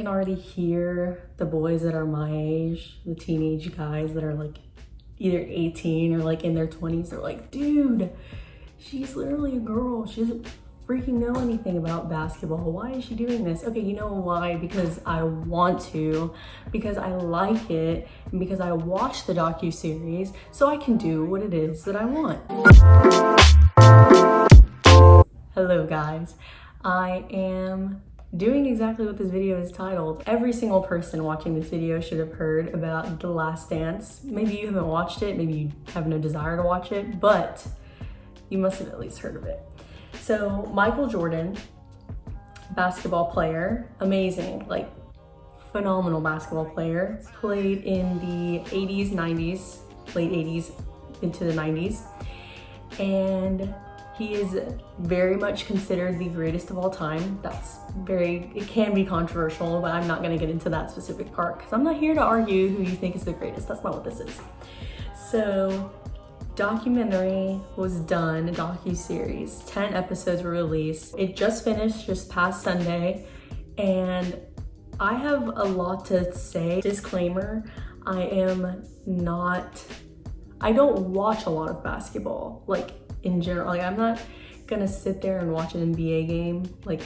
can already hear the boys that are my age, the teenage guys that are like either 18 or like in their 20s, they're like, dude, she's literally a girl. She doesn't freaking know anything about basketball. Why is she doing this? Okay, you know why? Because I want to, because I like it, and because I watch the docuseries, so I can do what it is that I want. Hello guys, I am doing exactly what this video is titled. Every single person watching this video should have heard about The Last Dance. Maybe you haven't watched it, maybe you have no desire to watch it, but you must have at least heard of it. So Michael Jordan, basketball player, amazing, like phenomenal basketball player, played in the 80s, 90s, late 80s into the 90s, and he is very much considered the greatest of all time. It can be controversial, but I'm not gonna get into that specific part because I'm not here to argue who you think is the greatest. That's not what this is. So, documentary was done, a docuseries. 10 episodes were released. It just finished just past Sunday, and I have a lot to say. Disclaimer, I don't watch a lot of basketball, like in general. Like, I'm not gonna sit there and watch an NBA game like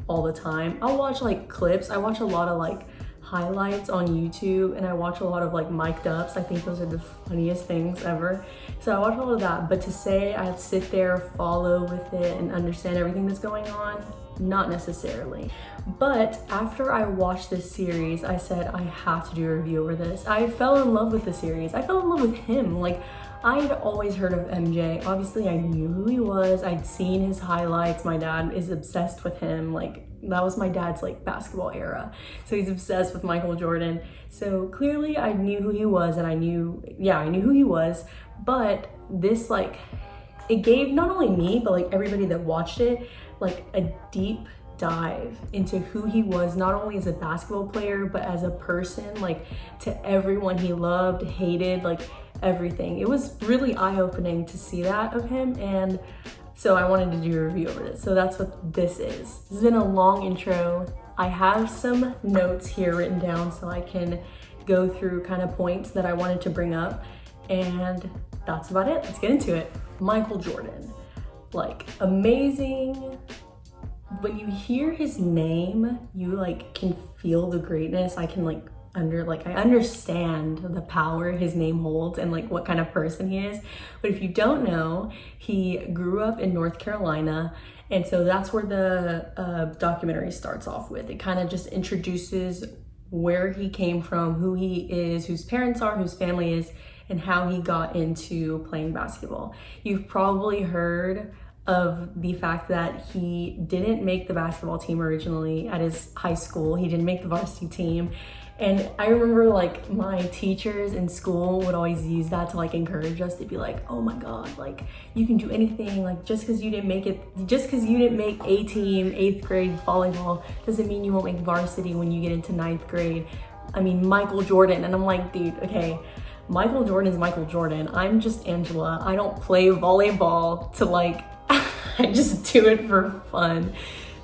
all the time. I'll watch like clips. I watch a lot of like highlights on YouTube, and I watch a lot of like mic'd ups. I think those are the funniest things ever. So I watch all of that, but to say I sit there, follow with it, and understand everything that's going on, not necessarily. But after I watched this series, I said I have to do a review over this. I fell in love with the series. I fell in love with him. Like, I'd always heard of MJ. Obviously, I knew who he was. I'd seen his highlights. My dad is obsessed with him. Like, that was my dad's like basketball era. So he's obsessed with Michael Jordan. So clearly I knew who he was, and I knew who he was. But this, like, it gave not only me, but like everybody that watched it, like a deep dive into who he was, not only as a basketball player, but as a person, like to everyone he loved, hated, like everything. It was really eye-opening to see that of him, and so I wanted to do a review over this. So that's what this is. This has been a long intro. I have some notes here written down so I can go through kind of points that I wanted to bring up, and that's about it. Let's get into it. Michael Jordan, like, amazing. When you hear his name, you like can feel the greatness. I can I understand the power his name holds and like what kind of person he is. But if you don't know, he grew up in North Carolina, and so that's where the documentary starts off with. It kind of just introduces where he came from, who he is, whose parents are, whose family is, and how he got into playing basketball. You've probably heard of the fact that he didn't make the basketball team originally at his high school. He didn't make the varsity team. And I remember like my teachers in school would always use that to like encourage us to be like, oh my God, like you can do anything. Like just because you didn't make A team, 8th grade volleyball, doesn't mean you won't make varsity when you get into 9th grade. I mean, Michael Jordan. And I'm like, dude, okay, Michael Jordan is Michael Jordan. I'm just Angela. I don't play volleyball to like, I just do it for fun.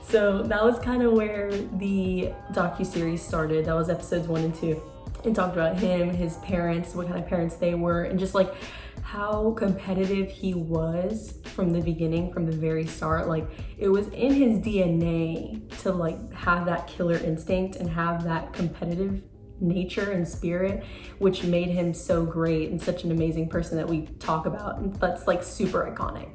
So that was kind of where the docuseries started. That was episodes 1 and 2. It talked about him, his parents, what kind of parents they were, and just like how competitive he was from the beginning, from the very start. Like, it was in his DNA to like have that killer instinct and have that competitive nature and spirit, which made him so great and such an amazing person that we talk about, and that's like super iconic.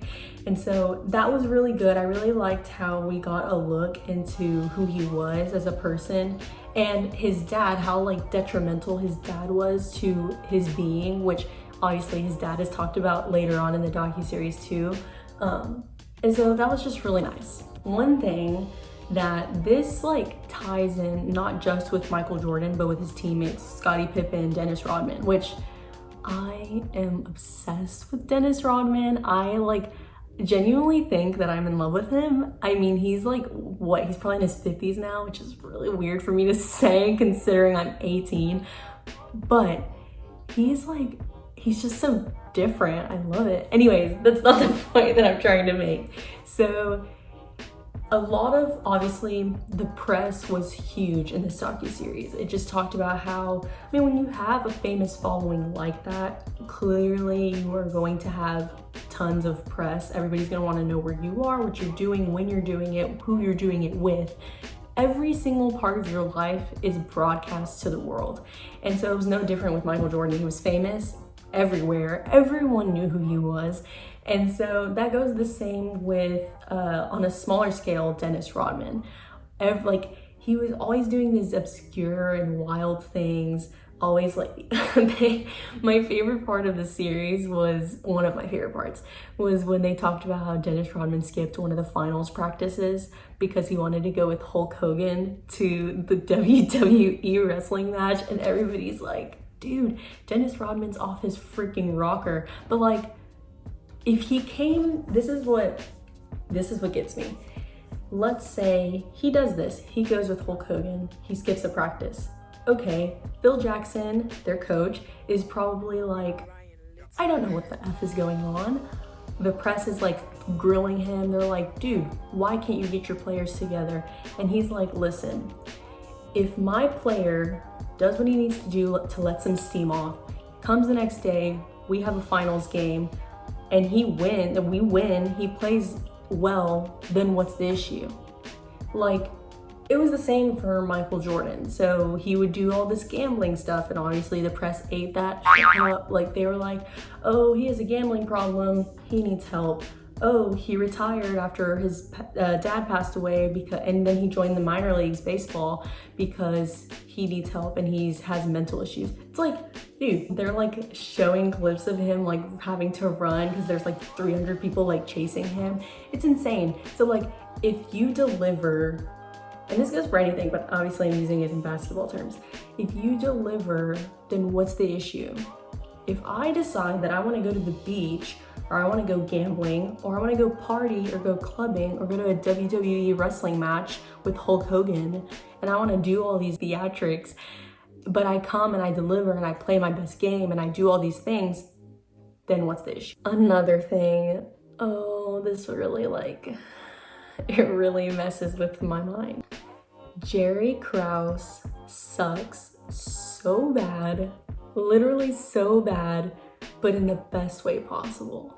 And so that was really good. I really liked how we got a look into who he was as a person, and his dad, how like detrimental his dad was to his being, which obviously his dad is talked about later on in the docuseries too. And so that was just really nice. One thing that this like ties in not just with Michael Jordan, but with his teammates, Scottie Pippen, Dennis Rodman, which I am obsessed with Dennis Rodman. I like genuinely think that I'm in love with him. I mean, he's like, he's probably in his 50s now, which is really weird for me to say considering I'm 18, but he's just so different. I love it. Anyways, that's not the point that I'm trying to make. So a lot of, obviously, the press was huge in this docuseries. It just talked about how, I mean, when you have a famous following like that, clearly you are going to have tons of press. Everybody's gonna wanna know where you are, what you're doing, when you're doing it, who you're doing it with. Every single part of your life is broadcast to the world. And so it was no different with Michael Jordan. He was famous everywhere. Everyone knew who he was. And so that goes the same with, on a smaller scale, Dennis Rodman. He was always doing these obscure and wild things, always like, my favorite part of the series was, one of my favorite parts, was when they talked about how Dennis Rodman skipped one of the finals practices because he wanted to go with Hulk Hogan to the WWE wrestling match, and everybody's like, dude, Dennis Rodman's off his freaking rocker. But like, if he came, this is what gets me. Let's say he does this. He goes with Hulk Hogan. He skips a practice. Okay, Phil Jackson, their coach, is probably like, I don't know what the F is going on. The press is like grilling him. They're like, dude, why can't you get your players together? And he's like, listen, if my player does what he needs to do to let some steam off, comes the next day, we have a finals game, and we win, he plays well, then what's the issue? Like, it was the same for Michael Jordan. So he would do all this gambling stuff, and obviously the press ate that up. Like, they were like, oh, he has a gambling problem, he needs help. Oh, he retired after his dad passed away, and then he joined the minor leagues baseball because he needs help and he has mental issues. It's like, dude, they're like showing clips of him like having to run because there's like 300 people like chasing him. It's insane. So like, if you deliver, and this goes for anything, but obviously I'm using it in basketball terms. If you deliver, then what's the issue? If I decide that I want to go to the beach, or I want to go gambling, or I want to go party, or go clubbing, or go to a WWE wrestling match with Hulk Hogan, and I want to do all these theatrics, but I come and I deliver and I play my best game and I do all these things, then what's the issue? Another thing, oh, this really it really messes with my mind. Jerry Krause sucks so bad, literally so bad, but in the best way possible.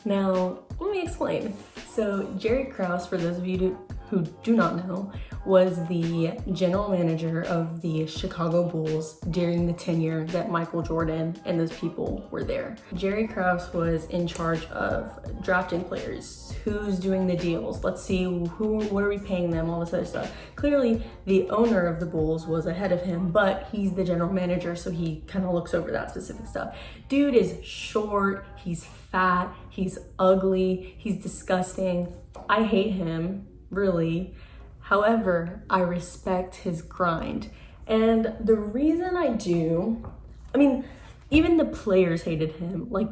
Now, let me explain. So Jerry Krause, for those of you who do not know, was the general manager of the Chicago Bulls during the tenure that Michael Jordan and those people were there. Jerry Krause was in charge of drafting players, who's doing the deals, let's see what are we paying them, all this other stuff. Clearly, the owner of the Bulls was ahead of him, but he's the general manager, so he kind of looks over that specific stuff. Dude is short, he's fat, he's ugly, he's disgusting. I hate him, really. However, I respect his grind. And the reason I do, I mean, even the players hated him. Like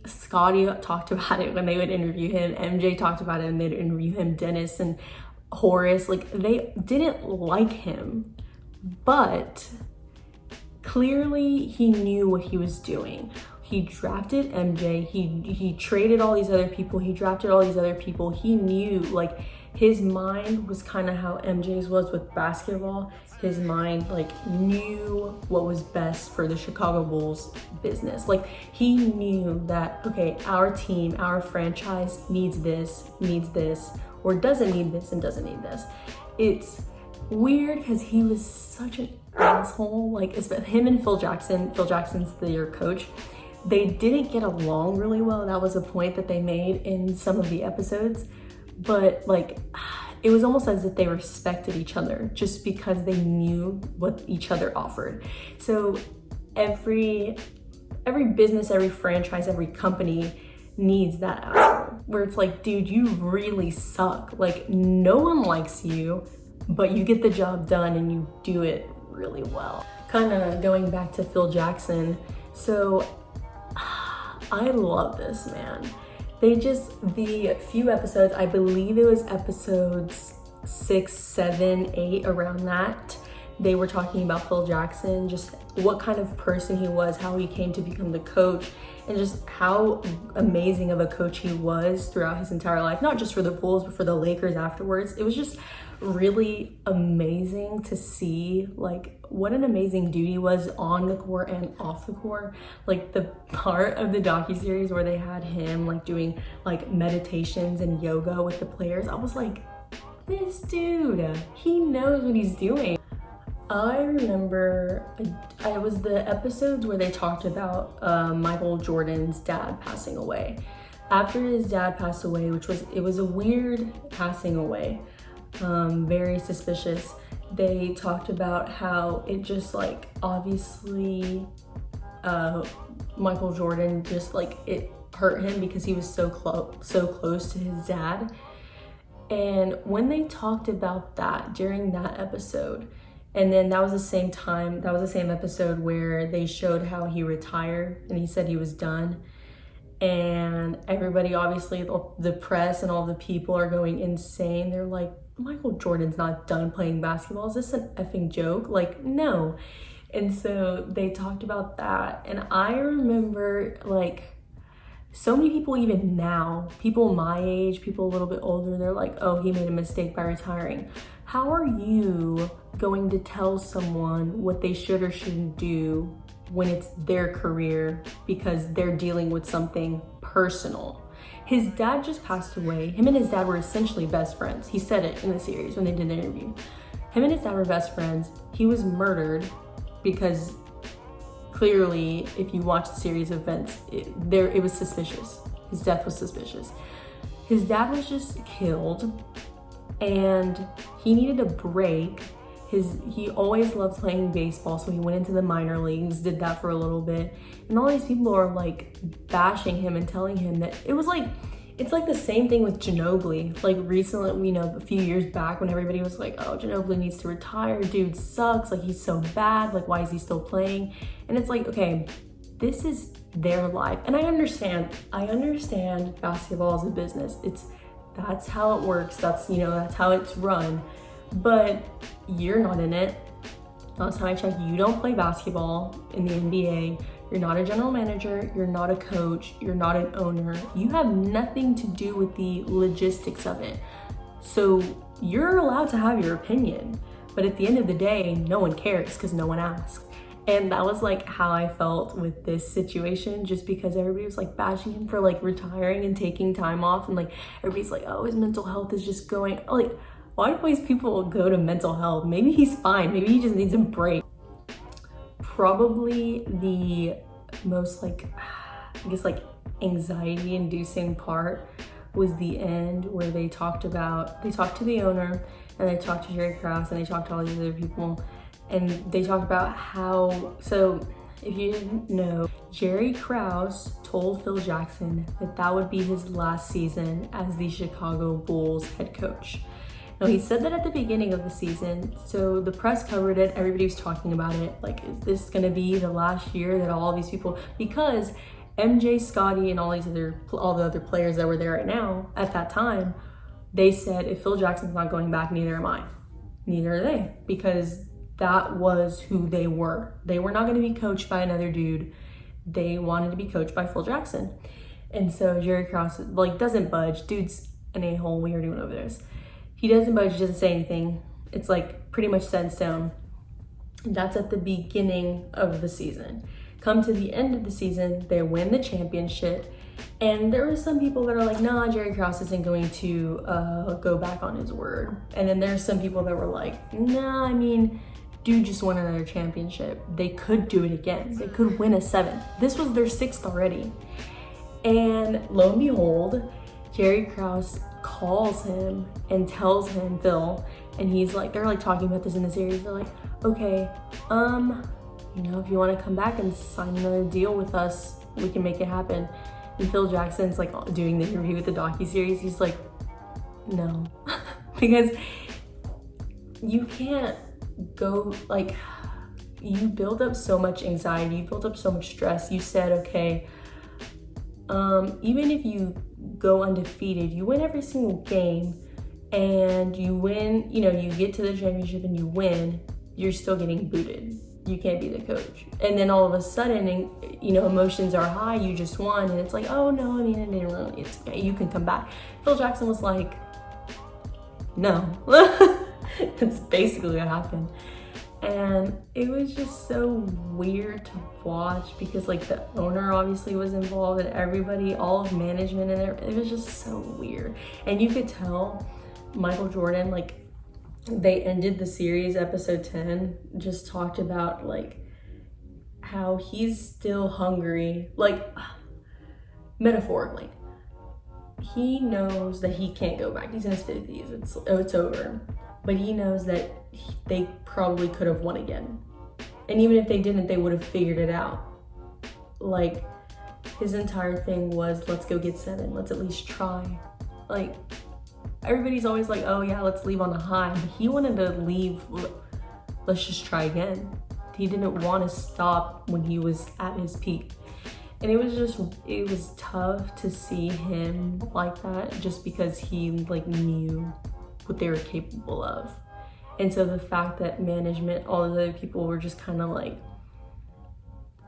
Scotty talked about it when they would interview him, MJ talked about it and they'd interview him, Dennis and Horace, like they didn't like him, but clearly he knew what he was doing. He drafted MJ, he traded all these other people, he drafted all these other people. He knew, like, his mind was kind of how MJ's was with basketball. His mind like knew what was best for the Chicago Bulls business. Like, he knew that, okay, our team, our franchise needs this, or doesn't need this and doesn't need this. It's weird because he was such an asshole. Like, it's him and Phil Jackson's their coach. They didn't get along really well. That was a point that they made in some of the episodes. But like, it was almost as if they respected each other just because they knew what each other offered. So every business, every franchise, every company needs that asshole where it's like, dude, you really suck. Like, no one likes you, but you get the job done and you do it really well. Kind of going back to Phil Jackson. So I love this man. The few episodes, I believe it was episodes 6, 7, 8, around that, they were talking about Phil Jackson, just what kind of person he was, how he came to become the coach, and just how amazing of a coach he was throughout his entire life, not just for the Bulls, but for the Lakers afterwards. It was just really amazing to see like what an amazing dude he was on the court and off the court. Like the part of the docuseries where they had him like doing like meditations and yoga with the players, I was like, this dude, he knows what he's doing. I remember it was the episodes where they talked about Michael Jordan's dad passing away. After his dad passed away, it was a weird passing away, very suspicious. They talked about how it just like, obviously, Michael Jordan just like, it hurt him because he was so close to his dad. And when they talked about that during that episode, and then that was the same episode where they showed how he retired and he said he was done. And everybody, obviously the press and all the people are going insane. They're like, Michael Jordan's not done playing basketball. Is this an effing joke? Like, no. And so they talked about that. And I remember like so many people, even now, people my age, people a little bit older, they're like, oh, he made a mistake by retiring. How are you going to tell someone what they should or shouldn't do when it's their career because they're dealing with something personal? His dad just passed away. Him and his dad were essentially best friends. He said it in the series when they did the interview. Him and his dad were best friends. He was murdered because clearly, if you watch the series of events, it was suspicious. His death was suspicious. His dad was just killed and he needed a break. He always loved playing baseball, so he went into the minor leagues, did that for a little bit. And all these people are like bashing him and telling him that it's like the same thing with Ginobili. Like recently, a few years back when everybody was like, oh, Ginobili needs to retire, dude sucks, like he's so bad, like why is he still playing? And it's like, okay, this is their life. And I understand basketball is a business. That's how it works. That's how it's run. But you're not in it. Last time I checked, you don't play basketball in the NBA. You're not a general manager. You're not a coach. You're not an owner. You have nothing to do with the logistics of it. So you're allowed to have your opinion. But at the end of the day, no one cares because no one asked. And that was like how I felt with this situation, just because everybody was like bashing him for like retiring and taking time off. And like everybody's like, oh, his mental health is just going, like, why do always people go to mental health? Maybe he's fine. Maybe he just needs a break. Probably the most anxiety inducing part was the end where they talked to the owner and they talked to Jerry Krause and they talked to all these other people. And they talked about how, so if you didn't know, Jerry Krause told Phil Jackson that would be his last season as the Chicago Bulls head coach. Now, he said that at the beginning of the season, so the press covered it, everybody was talking about it, like, is this gonna be the last year that all these people, because MJ, Scotty, and all the other players that were there right now, at that time, they said, if Phil Jackson's not going back, neither am I. Neither are they, because that was who they were. They were not gonna be coached by another dude. They wanted to be coached by Phil Jackson. And so Jerry Krause, doesn't budge. Dude's an a-hole, we are doing over this. He doesn't budge, he doesn't say anything. It's like pretty much set in stone. That's at the beginning of the season. Come to the end of the season, they win the championship. And there were some people that are like, nah, Jerry Krause isn't going to go back on his word. And then there's some people that were like, nah, dude just won another championship. They could do it again. They could win a 7th. This was their 6th already. And lo and behold, Jerry Krause calls him and tells him, Phil, and he's like, they're like talking about this in the series. They're like, okay, if you want to come back and sign another deal with us, we can make it happen. And Phil Jackson's like doing the interview with the docuseries. He's like, no, because you can't go, like, you build up so much anxiety, you build up so much stress. You said, okay, even if you go undefeated, you win every single game and you win, you get to the championship and you win, you're still getting booted. You can't be the coach. And then all of a sudden, you know, emotions are high, you just won, and it's like, oh no, I mean, it didn't really, it's okay, you can come back. Phil Jackson was like, no. That's basically what happened. And it was just so weird to watch because like the owner obviously was involved and everybody, all of management and it was just so weird. And you could tell Michael Jordan, like, they ended the series, episode 10, just talked about like how he's still hungry, like metaphorically. He knows that he can't go back. He's in his 50s, it's over. But he knows that they probably could have won again. And even if they didn't, they would have figured it out. Like, his entire thing was, let's go get 7, let's at least try. Like, everybody's always like, oh yeah, let's leave on a high. But he wanted to leave, let's just try again. He didn't want to stop when he was at his peak. And it was tough to see him like that just because he like knew what they were capable of. And so the fact that management, all of the other people were just kind of like,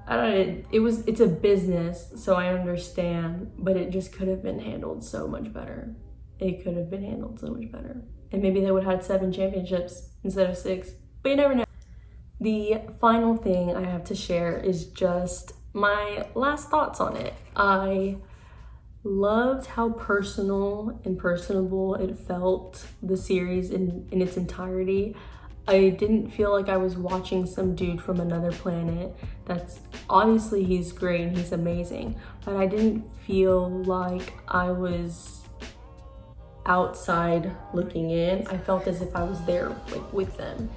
I don't know, it's a business, so I understand, but it just could have been handled so much better. It could have been handled so much better. And maybe they would have had 7 championships instead of 6, but you never know. The final thing I have to share is just my last thoughts on it. I loved how personal and personable it felt, the series in its entirety. I didn't feel like I was watching some dude from another planet. That's obviously, he's great and he's amazing, but I didn't feel like I was outside looking in. I felt as if I was there like with them.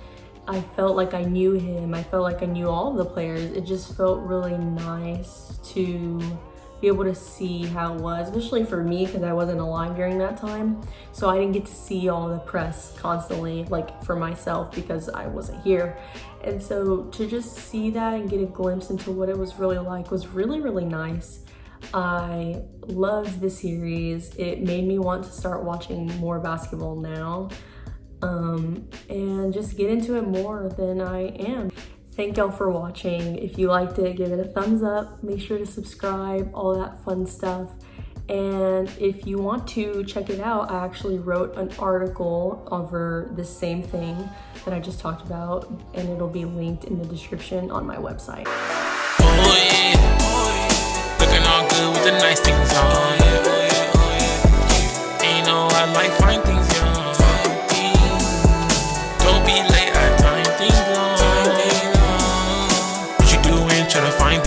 I felt like I knew him. I felt like I knew all of the players. It just felt really nice to be able to see how it was, especially for me because I wasn't alive during that time. So I didn't get to see all the press constantly, like for myself, because I wasn't here. And so to just see that and get a glimpse into what it was really like was really, really nice. I loved the series. It made me want to start watching more basketball now. And just get into it more than I am. Thank y'all for watching. If you liked it, give it a thumbs up. Make sure to subscribe, all that fun stuff. And if you want to check it out, I actually wrote an article over the same thing that I just talked about, and it'll be linked in the description on my website. Oh yeah, looking all good with the nice things on.